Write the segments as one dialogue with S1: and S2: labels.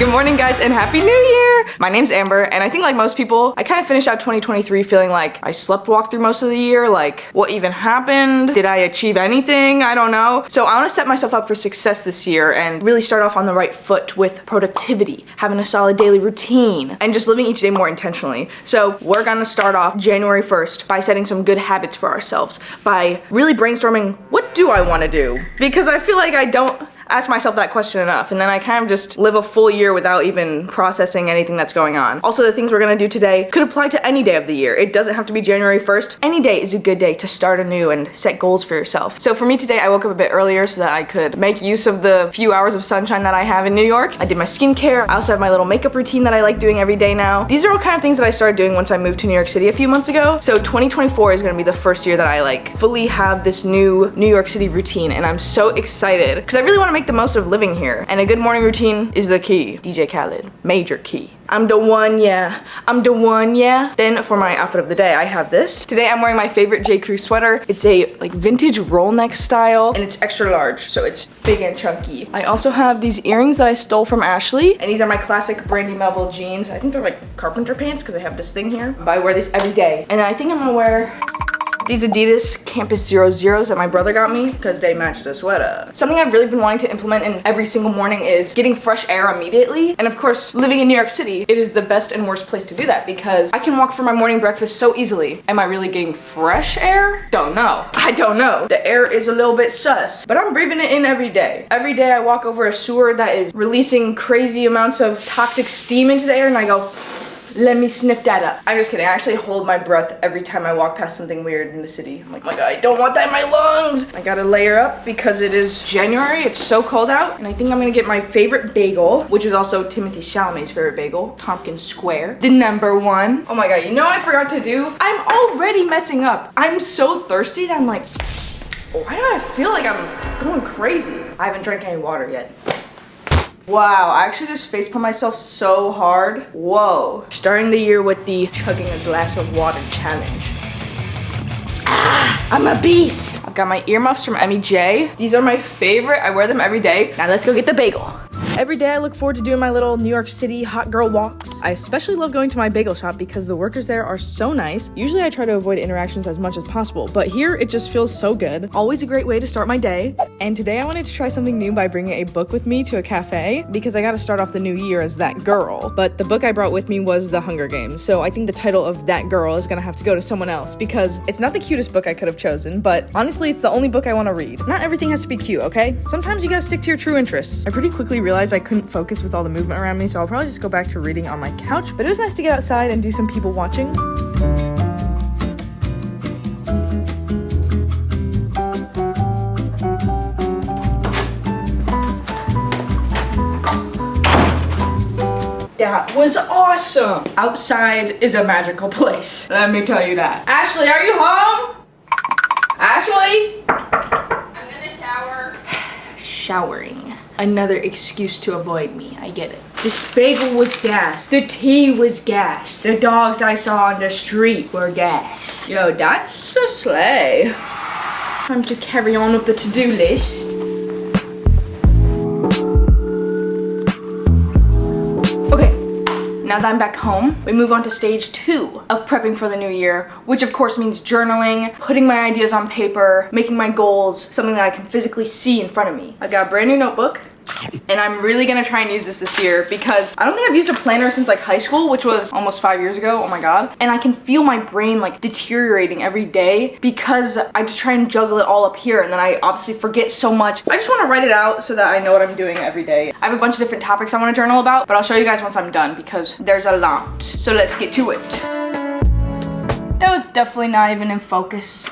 S1: Good morning, guys, and Happy New Year! My name's Amber, and I think like most people, I kind of finished out 2023 feeling like I sleepwalked through most of the year, like what even happened? Did I achieve anything? I don't know. So I want to set myself up for success this year and really start off on the right foot with productivity, having a solid daily routine, and just living each day more intentionally. So we're gonna start off January 1st by setting some good habits for ourselves, by really brainstorming, what do I want to do? Because I feel like I don't ask myself that question enough, and then I kind of just live a full year without even processing anything that's going on. Also, the things we're gonna do today could apply to any day of the year. It doesn't have to be January 1st. Any day is a good day to start anew and set goals for yourself. So for me today, I woke up a bit earlier so that I could make use of the few hours of sunshine that I have in New York. I did my skincare. I also have my little makeup routine that I like doing every day now. These are all kind of things that I started doing once I moved to New York City a few months ago. So 2024 is gonna be the first year that I like fully have this new New York City routine, and I'm so excited because I really want to make the most of living here. And a good morning routine is the key. DJ Khaled, major key. I'm the one, yeah. I'm the one, yeah. Then for my outfit of the day, I have this. Today I'm wearing my favorite J. Crew sweater. It's a like vintage roll neck style, and it's extra large, so it's big and chunky. I also have these earrings that I stole from Ashley, and these are my classic Brandy Melville jeans. I think they're like carpenter pants because I have this thing here, but I wear these every day. And I think I'm gonna wear these Adidas Campus 00s that my brother got me because they match the sweater. Something I've really been wanting to implement in every single morning is getting fresh air immediately. And of course, living in New York City, it is the best and worst place to do that because I can walk for my morning breakfast so easily. Am I really getting fresh air? Don't know. I don't know. The air is a little bit sus, but I'm breathing it in every day. Every day I walk over a sewer that is releasing crazy amounts of toxic steam into the air, and I go, let me sniff that up. I'm just kidding. I actually hold my breath every time I walk past something weird in the city. I'm like, oh my God, I don't want that in my lungs. I gotta layer up because it is January. It's so cold out. And I think I'm gonna get my favorite bagel, which is also Timothy Chalamet's favorite bagel, Tompkins Square, the #1. Oh my God, you know what I forgot to do? I'm already messing up. I'm so thirsty that I'm like, why do I feel like I'm going crazy? I haven't drank any water yet. Wow, I actually just facepalmed myself so hard. Whoa. Starting the year with the chugging a glass of water challenge. Ah, I'm a beast. I've got my earmuffs from MEJ. These are my favorite. I wear them every day. Now let's go get the bagel. Every day I look forward to doing my little New York City hot girl walks. I especially love going to my bagel shop because the workers there are so nice. Usually I try to avoid interactions as much as possible, but here it just feels so good. Always a great way to start my day. And today I wanted to try something new by bringing a book with me to a cafe because I gotta start off the new year as that girl. But the book I brought with me was The Hunger Games, so I think the title of That Girl is gonna have to go to someone else because it's not the cutest book I could have chosen, but honestly it's the only book I want to read. Not everything has to be cute, okay? Sometimes you gotta stick to your true interests. I pretty quickly realized I couldn't focus with all the movement around me, so I'll probably just go back to reading on my couch, but it was nice to get outside and do some people watching. That was awesome! Outside is a magical place, let me tell you that. Ashley, are you home? Ashley?
S2: I'm gonna shower.
S1: Showering. Another excuse to avoid me, I get it. This bagel was gas. The tea was gas. The dogs I saw on the street were gas. Yo, that's a sleigh. Time to carry on with the to-do list. Now that I'm back home, we move on to stage 2 of prepping for the new year, which of course means journaling, putting my ideas on paper, making my goals, something that I can physically see in front of me. I got a brand new notebook, and I'm really gonna try and use this year because I don't think I've used a planner since like high school, which was almost 5 years ago, oh my God. And I can feel my brain like deteriorating every day because I just try and juggle it all up here, and then I obviously forget so much. I just wanna write it out so that I know what I'm doing every day. I have a bunch of different topics I wanna journal about, but I'll show you guys once I'm done because there's a lot. So let's get to it. That was definitely not even in focus.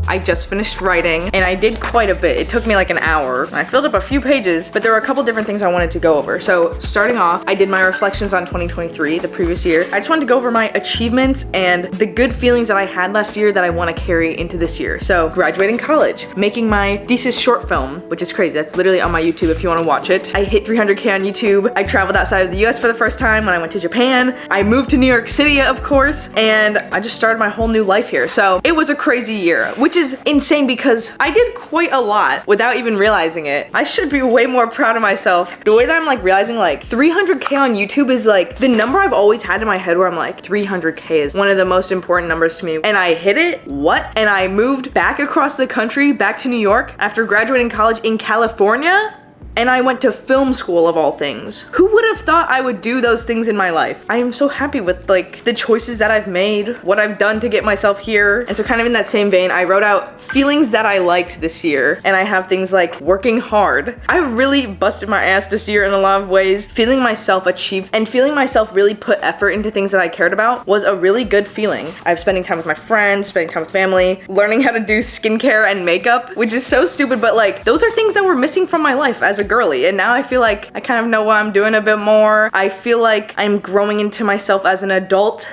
S1: I just finished writing, and I did quite a bit. It took me like an hour. I filled up a few pages, but there were a couple different things I wanted to go over. So starting off, I did my reflections on 2023, the previous year. I just wanted to go over my achievements and the good feelings that I had last year that I want to carry into this year. So graduating college, making my thesis short film, which is crazy. That's literally on my YouTube if you want to watch it. I hit 300K on YouTube. I traveled outside of the US for the first time when I went to Japan. I moved to New York City, of course, and I just started my whole new life here. So it was a crazy year, which is is insane because I did quite a lot without even realizing it. I should be way more proud of myself. The way that I'm like realizing like 300K on YouTube is like the number I've always had in my head where I'm like 300K is one of the most important numbers to me. And I hit it, what? And I moved back across the country, back to New York after graduating college in California. And I went to film school of all things. Who would have thought I would do those things in my life? I am so happy with like the choices that I've made, what I've done to get myself here. And so kind of in that same vein, I wrote out feelings that I liked this year. And I have things like working hard. I really busted my ass this year in a lot of ways. Feeling myself achieve and feeling myself really put effort into things that I cared about was a really good feeling. I'm spending time with my friends, spending time with family, learning how to do skincare and makeup, which is so stupid, but like those are things that were missing from my life as a girly, and now I feel like I kind of know what I'm doing a bit more. I feel like I'm growing into myself as an adult.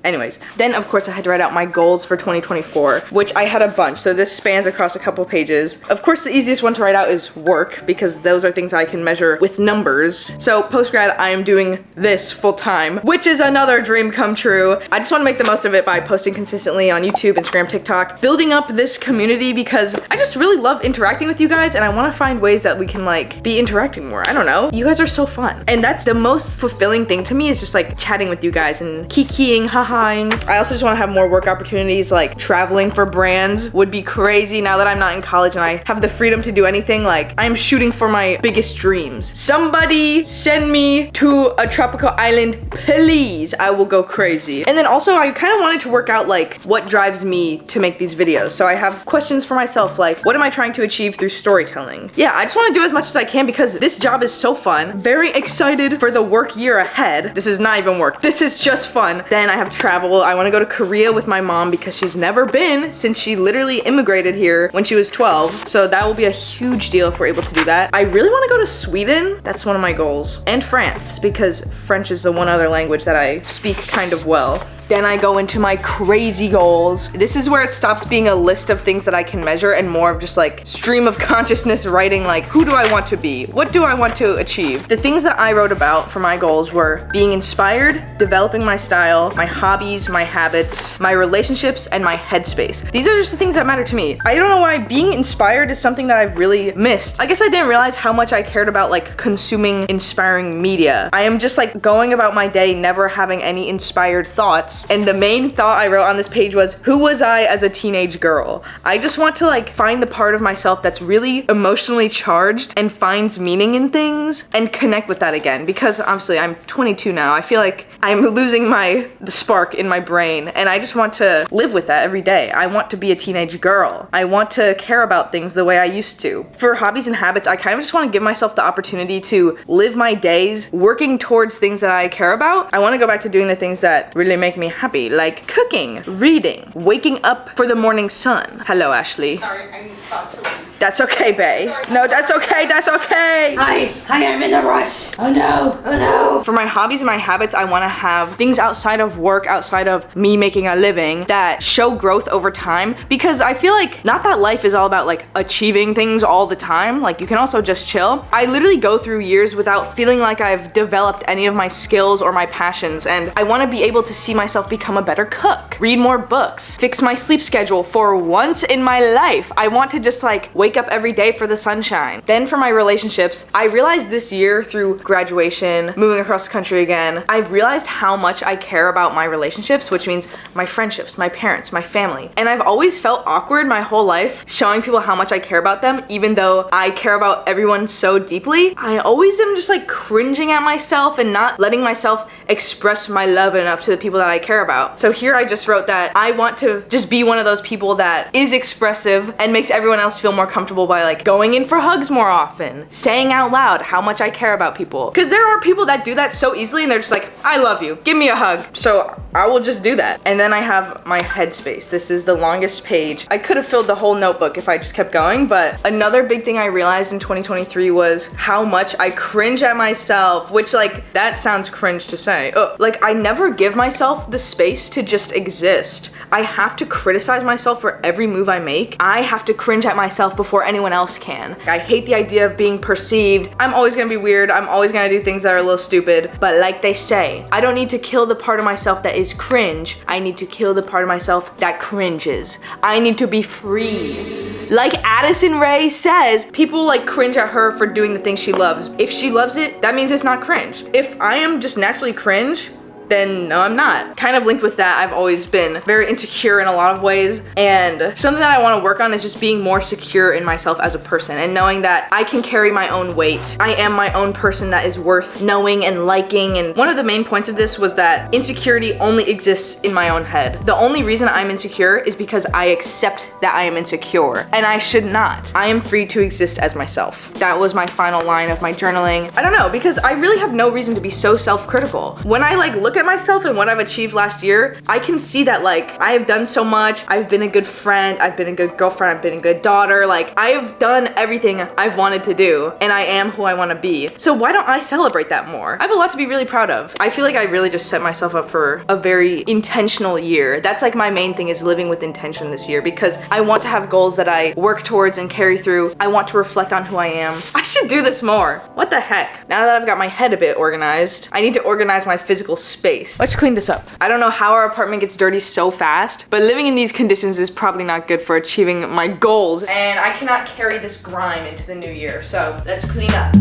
S1: Anyways, then of course I had to write out my goals for 2024, which I had a bunch. So this spans across a couple pages. Of course, the easiest one to write out is work because those are things I can measure with numbers. So post-grad, I am doing this full time, which is another dream come true. I just want to make the most of it by posting consistently on YouTube, Instagram, TikTok, building up this community because I just really love interacting with you guys and I want to find ways that we can like be interacting more. I don't know. You guys are so fun. And that's the most fulfilling thing to me is just like chatting with you guys and kikiing, haha. I also just want to have more work opportunities, like traveling for brands would be crazy now that I'm not in college and I have the freedom to do anything. Like I'm shooting for my biggest dreams. Somebody send me to a tropical island, please. I will go crazy. And then also I kind of wanted to work out like what drives me to make these videos. So I have questions for myself like what am I trying to achieve through storytelling? Yeah, I just want to do as much as I can because this job is so fun. Very excited for the work year ahead. This is not even work. This is just fun. Then I have travel. I want to go to Korea with my mom because she's never been since she literally immigrated here when she was 12. So that will be a huge deal if we're able to do that. I really want to go to Sweden. That's one of my goals. And France because French is the one other language that I speak kind of well. Then I go into my crazy goals. This is where it stops being a list of things that I can measure and more of just like stream of consciousness writing like who do I want to be? What do I want to achieve? The things that I wrote about for my goals were being inspired, developing my style, my hobbies, my habits, my relationships, and my headspace. These are just the things that matter to me. I don't know why being inspired is something that I've really missed. I guess I didn't realize how much I cared about like consuming inspiring media. I am just like going about my day never having any inspired thoughts. And the main thought I wrote on this page was, who was I as a teenage girl? I just want to like find the part of myself that's really emotionally charged and finds meaning in things and connect with that again. Because obviously I'm 22 now. I feel like I'm losing the spark in my brain and I just want to live with that every day. I want to be a teenage girl. I want to care about things the way I used to. For hobbies and habits, I kind of just want to give myself the opportunity to live my days working towards things that I care about. I want to go back to doing the things that really make me happy, like cooking, reading, waking up for the morning sun. Hello, Ashley.
S2: Sorry, I'm about to leave.
S1: That's okay, bae. No, that's okay, that's okay.
S2: Hi, I'm in a rush. Oh no.
S1: For my hobbies and my habits, I want to have things outside of work, outside of me making a living that show growth over time because I feel like not that life is all about like achieving things all the time. Like you can also just chill. I literally go through years without feeling like I've developed any of my skills or my passions and I want to be able to see myself become a better cook, read more books, fix my sleep schedule for once in my life. I want to just like wake up every day for the sunshine. Then for my relationships, I realized this year through graduation, moving across the country again, I've realized how much I care about my relationships, which means my friendships, my parents, my family. And I've always felt awkward my whole life showing people how much I care about them, even though I care about everyone so deeply. I always am just like cringing at myself and not letting myself express my love enough to the people that I care about. So here I just wrote that I want to just be one of those people that is expressive and makes everyone else feel more comfortable by like going in for hugs more often, saying out loud how much I care about people. Because there are people that do that so easily and they're just like, I love you, give me a hug. So I will just do that. And then I have my headspace. This is the longest page. I could have filled the whole notebook if I just kept going, but another big thing I realized in 2023 was how much I cringe at myself, which like, that sounds cringe to say. Like I never give myself the space to just exist. I have to criticize myself for every move I make. I have to cringe at myself before anyone else can. I hate the idea of being perceived. I'm always gonna be weird. I'm always gonna do things that are a little stupid, but like they say, I don't need to kill the part of myself that is cringe, I need to kill the part of myself that cringes. I need to be free. Like Addison Rae says, people like cringe at her for doing the things she loves. If she loves it, that means it's not cringe. If I am just naturally cringe, then no, I'm not. Kind of linked with that, I've always been very insecure in a lot of ways, and something that I want to work on is just being more secure in myself as a person and knowing that I can carry my own weight. I am my own person that is worth knowing and liking, and one of the main points of this was that insecurity only exists in my own head. The only reason I'm insecure is because I accept that I am insecure, and I should not. I am free to exist as myself. That was my final line of my journaling. I don't know, because I really have no reason to be so self-critical. When I like look at myself and what I've achieved last year, I can see that like I have done so much. I've been a good friend, I've been a good girlfriend, I've been a good daughter. Like I have done everything I've wanted to do, and I am who I want to be. So why don't I celebrate that more? I have a lot to be really proud of. I feel like I really just set myself up for a very intentional year. That's like my main thing, is living with intention this year, because I want to have goals that I work towards and carry through. I want to reflect on who I am. I should do this more. What the heck? Now that I've got my head a bit organized, I need to organize my physical space. Let's clean this up. I don't know how our apartment gets dirty so fast, but living in these conditions is probably not good for achieving my goals, and I cannot carry this grime into the new year, so let's clean up.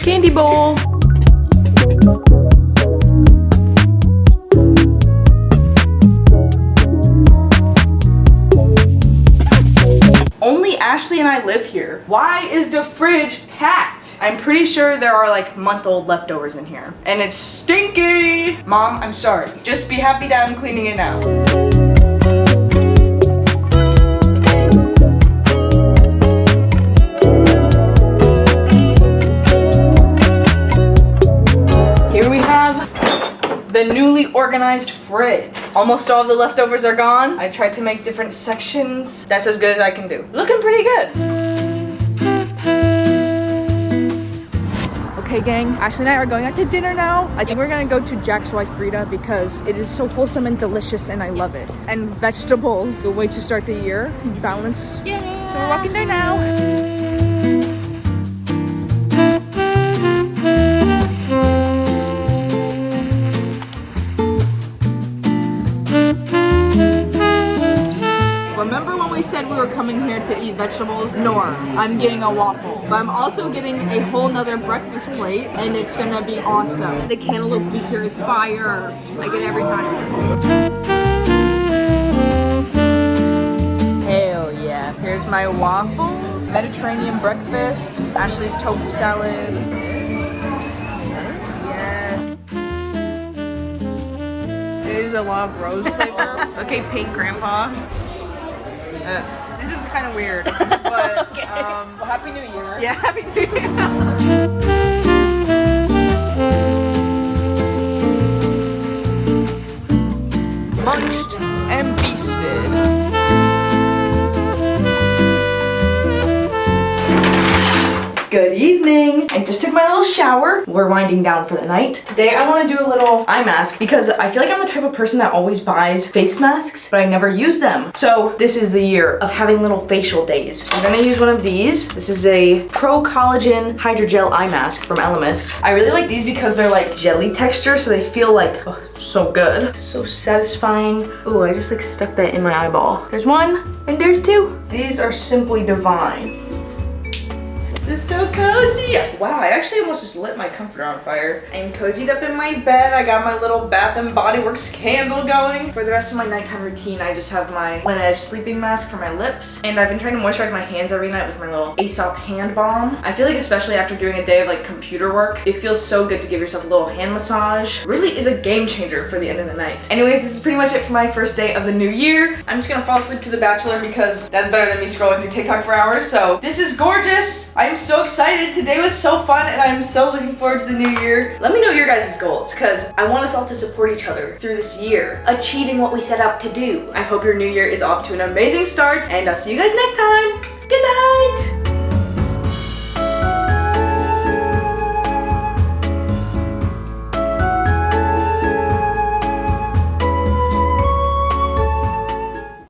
S1: Candy bowl. Only Ashley and I live here. Why is the fridge packed? I'm pretty sure there are like month-old leftovers in here. And it's stinky! Mom, I'm sorry. Just be happy that I'm cleaning it now. Here we have the newly organized fridge. Almost all of the leftovers are gone. I tried to make different sections. That's as good as I can do. Looking pretty good. Okay gang, Ashley and I are going out to dinner now. I think we're gonna go to Jack's wife Frida because it is so wholesome and delicious and I love it. And vegetables, the way to start the year, balanced. Yeah. So we're walking there now. Remember when we said we were coming here to eat vegetables? Nor, I'm getting a waffle. But I'm also getting a whole nother breakfast plate and it's gonna be awesome. The cantaloupe juice here is fire. I get it every time. Hell yeah. Here's my waffle, Mediterranean breakfast, Ashley's tofu salad. Yeah. There's a lot of rose flavor. Okay, pink grandpa. This is kind of weird, but okay. Well, Happy New Year. Yeah, Happy New Year. Munched and beasted. Good evening. I just took my little shower. We're winding down for the night. Today I want to do a little eye mask because I feel like I'm the type of person that always buys face masks, but I never use them. So this is the year of having little facial days. I'm gonna use one of these. This is a Pro Collagen Hydrogel Eye Mask from Elemis. I really like these because they're like jelly texture, so they feel like so good. So satisfying. Oh, I just like stuck that in my eyeball. There's one and there's two. These are simply divine. This is so cozy. Wow, I actually almost just lit my comforter on fire. I'm cozied up in my bed. I got my little Bath and Body Works candle going. For the rest of my nighttime routine, I just have my Laneige sleeping mask for my lips. And I've been trying to moisturize my hands every night with my little Aesop hand balm. I feel like especially after doing a day of like computer work, it feels so good to give yourself a little hand massage. Really is a game changer for the end of the night. Anyways, this is pretty much it for my first day of the new year. I'm just gonna fall asleep to The Bachelor because that's better than me scrolling through TikTok for hours. So this is gorgeous. I'm so excited. Today was so fun and I'm so looking forward to the new year. Let me know your guys' goals because I want us all to support each other through this year, achieving what we set out to do. I hope your new year is off to an amazing start and I'll see you guys next time. Good night.